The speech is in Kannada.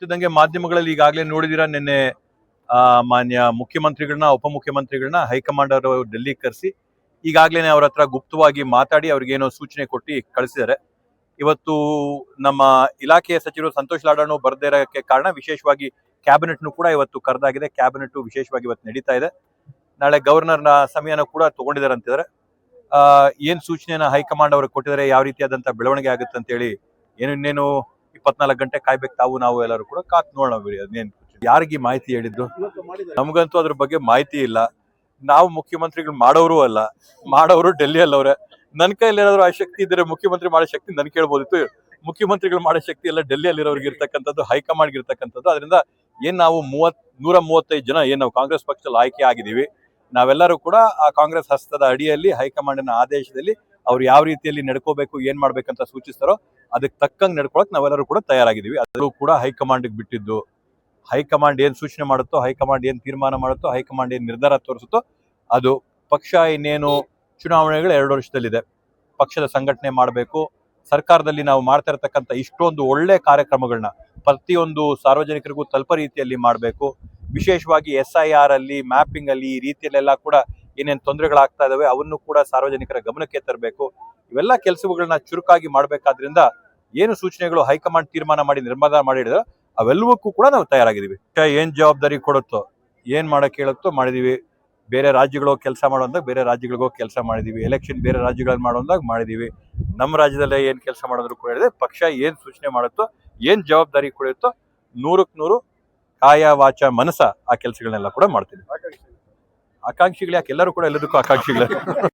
ಗೊತ್ತಿದ್ದಂಗೆ ಮಾಧ್ಯಮಗಳಲ್ಲಿ ಈಗಾಗಲೇ ನೋಡಿದಿರ ನಿನ್ನೆ ಮಾನ್ಯ ಮುಖ್ಯಮಂತ್ರಿಗಳನ್ನ ಉಪಮುಖ್ಯಮಂತ್ರಿಗಳನ್ನ ಹೈಕಮಾಂಡ್ ಅವರು ಡೆಲ್ಲಿ ಕರೆಸಿ ಈಗಾಗಲೇ ಅವ್ರ ಹತ್ರ ಗುಪ್ತವಾಗಿ ಮಾತಾಡಿ ಅವ್ರಿಗೇನೋ ಸೂಚನೆ ಕೊಟ್ಟು ಕಳಿಸಿದ್ದಾರೆ. ಇವತ್ತು ನಮ್ಮ ಇಲಾಖೆಯ ಸಚಿವರು ಸಂತೋಷ್ ಲಾಡಾಣು ಬರ್ದೇ ಇರೋಕ್ಕೆ ಕಾರಣ ವಿಶೇಷವಾಗಿ ಕ್ಯಾಬಿನೆಟ್ನು ಕೂಡ ಇವತ್ತು ಕರೆದಾಗಿದೆ. ಕ್ಯಾಬಿನೆಟ್ ವಿಶೇಷವಾಗಿ ಇವತ್ತು ನಡೀತಾ ಇದೆ. ನಾಳೆ ಗವರ್ನರ್ನ ಸಮಯನ ಕೂಡ ತಗೊಂಡಿದ್ದಾರೆ ಅಂತಿದ್ದಾರೆ. ಏನ್ ಸೂಚನೆಯನ್ನ ಹೈಕಮಾಂಡ್ ಅವ್ರಿಗೆ ಕೊಟ್ಟಿದ್ದಾರೆ, ಯಾವ ರೀತಿಯಾದಂತ ಬೆಳವಣಿಗೆ ಆಗುತ್ತೆ ಅಂತ ಹೇಳಿ ಇನ್ನೇನು 24 ಗಂಟೆ ಕಾಯ್ಬೇಕು. ನಾವು ಎಲ್ಲರೂ ಕೂಡ ಕಾತ್ ನೋಡೋಣ. ಅದೇನ್ ಯಾರಿಗೆ ಮಾಹಿತಿ ಹೇಳಿದ್ದು? ನಮಗಂತೂ ಅದ್ರ ಬಗ್ಗೆ ಮಾಹಿತಿ ಇಲ್ಲ. ನಾವು ಮುಖ್ಯಮಂತ್ರಿಗಳು ಮಾಡೋರು ಅಲ್ಲ, ಮಾಡೋರು ಡೆಲ್ಲಿಯಲ್ಲಿ ಅವ್ರೆ. ನನ್ನ ಕೈಯಲ್ಲಿ ಏನಾದ್ರು ಆ ಶಕ್ತಿ ಇದ್ರೆ ಮುಖ್ಯಮಂತ್ರಿ ಮಾಡೋ ಶಕ್ತಿ ನನ್ ಕೇಳ್ಬೋದಿತ್ತು. ಮುಖ್ಯಮಂತ್ರಿಗಳು ಮಾಡೋ ಶಕ್ತಿ ಎಲ್ಲ ಡೆಲ್ಲಿಯಲ್ಲಿ ಇರೋರ್ಗೆ ಇರ್ತಕ್ಕಂಥದ್ದು, ಹೈಕಮಾಂಡ್ ಇರ್ತಕ್ಕಂಥದ್ದು. ಅದರಿಂದ ಏನ್ ನಾವು 135 ಜನ ಏನ್ ನಾವು ಕಾಂಗ್ರೆಸ್ ಪಕ್ಷದಲ್ಲಿ ಆಯ್ಕೆ ಆಗಿದ್ದೀವಿ, ನಾವೆಲ್ಲರೂ ಕೂಡ ಆ ಕಾಂಗ್ರೆಸ್ ಹಸ್ತದ ಅಡಿಯಲ್ಲಿ ಹೈಕಮಾಂಡಿನ ಆದೇಶದಲ್ಲಿ ಅವ್ರು ಯಾವ ರೀತಿಯಲ್ಲಿ ನಡ್ಕೋಬೇಕು, ಏನ್ ಮಾಡ್ಬೇಕಂತ ಸೂಚಿಸ್ತಾರೋ ಅದಕ್ಕೆ ತಕ್ಕಂಗೆ ನಡ್ಕೊಳಕ್ ನಾವೆಲ್ಲರೂ ಕೂಡ ತಯಾರಾಗಿದ್ದೀವಿ. ಅದು ಕೂಡ ಹೈಕಮಾಂಡ್ಗೆ ಬಿಟ್ಟಿದ್ದು. ಹೈಕಮಾಂಡ್ ಏನ್ ಸೂಚನೆ ಮಾಡುತ್ತೋ, ಹೈಕಮಾಂಡ್ ಏನ್ ತೀರ್ಮಾನ ಮಾಡುತ್ತೋ, ಹೈಕಮಾಂಡ್ ಏನ್ ನಿರ್ಧಾರ ತೋರಿಸುತ್ತೋ ಅದು ಪಕ್ಷ ಇನ್ನೇನು ಚುನಾವಣೆಗಳು 2 ವರ್ಷದಲ್ಲಿದೆ. ಪಕ್ಷದ ಸಂಘಟನೆ ಮಾಡಬೇಕು. ಸರ್ಕಾರದಲ್ಲಿ ನಾವು ಮಾಡ್ತಾ ಇರತಕ್ಕಂಥ ಇಷ್ಟೊಂದು ಒಳ್ಳೆ ಕಾರ್ಯಕ್ರಮಗಳನ್ನ ಪ್ರತಿಯೊಂದು ಸಾರ್ವಜನಿಕರಿಗೂ ತಲುಪ ರೀತಿಯಲ್ಲಿ ಮಾಡಬೇಕು. ವಿಶೇಷವಾಗಿ SIR ಅಲ್ಲಿ, ಮ್ಯಾಪಿಂಗ್ ಅಲ್ಲಿ, ಈ ರೀತಿಯಲ್ಲೆಲ್ಲ ಕೂಡ ಏನೇನು ತೊಂದರೆಗಳಾಗ್ತಾ ಇದಾವೆ ಅವನ್ನು ಕೂಡ ಸಾರ್ವಜನಿಕರ ಗಮನಕ್ಕೆ ತರಬೇಕು. ಇವೆಲ್ಲ ಕೆಲಸಗಳನ್ನ ಚುರುಕಾಗಿ ಮಾಡಬೇಕಾದ್ರಿಂದ ಏನು ಸೂಚನೆಗಳು ಹೈಕಮಾಂಡ್ ತೀರ್ಮಾನ ಮಾಡಿ ನಿರ್ಧಾರ ಮಾಡಿದ್ರೆ ಅವೆಲ್ಲವಕ್ಕೂ ಕೂಡ ನಾವು ತಯಾರಾಗಿದ್ದೀವಿ. ಏನ್ ಜವಾಬ್ದಾರಿ ಕೊಡುತ್ತೋ, ಏನ್ ಮಾಡಕ್ ಹೇಳುತ್ತೋ ಮಾಡಿದೀವಿ. ಬೇರೆ ರಾಜ್ಯಗಳು ಕೆಲಸ ಮಾಡುವಂದಾಗ ಬೇರೆ ರಾಜ್ಯಗಳಿಗೂ ಕೆಲಸ ಮಾಡಿದೀವಿ. ಎಲೆಕ್ಷನ್ ಬೇರೆ ರಾಜ್ಯಗಳಲ್ಲಿ ಮಾಡುವಂದಾಗ ಮಾಡಿದೀವಿ. ನಮ್ಮ ರಾಜ್ಯದಲ್ಲೇ ಏನ್ ಕೆಲಸ ಮಾಡಿದ್ರು ಕೂಡ ಹೇಳಿದೆ. ಪಕ್ಷ ಏನ್ ಸೂಚನೆ ಮಾಡುತ್ತೋ, ಏನ್ ಜವಾಬ್ದಾರಿ ಕೊಡುತ್ತೋ 100ಕ್ಕೆ 100 ಕಾಯ ವಾಚ ಮನಸ ಆ ಕೆಲಸಗಳನ್ನೆಲ್ಲ ಕೂಡ ಮಾಡ್ತೀವಿ. ಆಕಾಂಕ್ಷಿಗಳು ಯಾಕೆ? ಎಲ್ಲರೂ ಕೂಡ ಎಲ್ಲದಕ್ಕೂ ಆಕಾಂಕ್ಷಿಗಳು.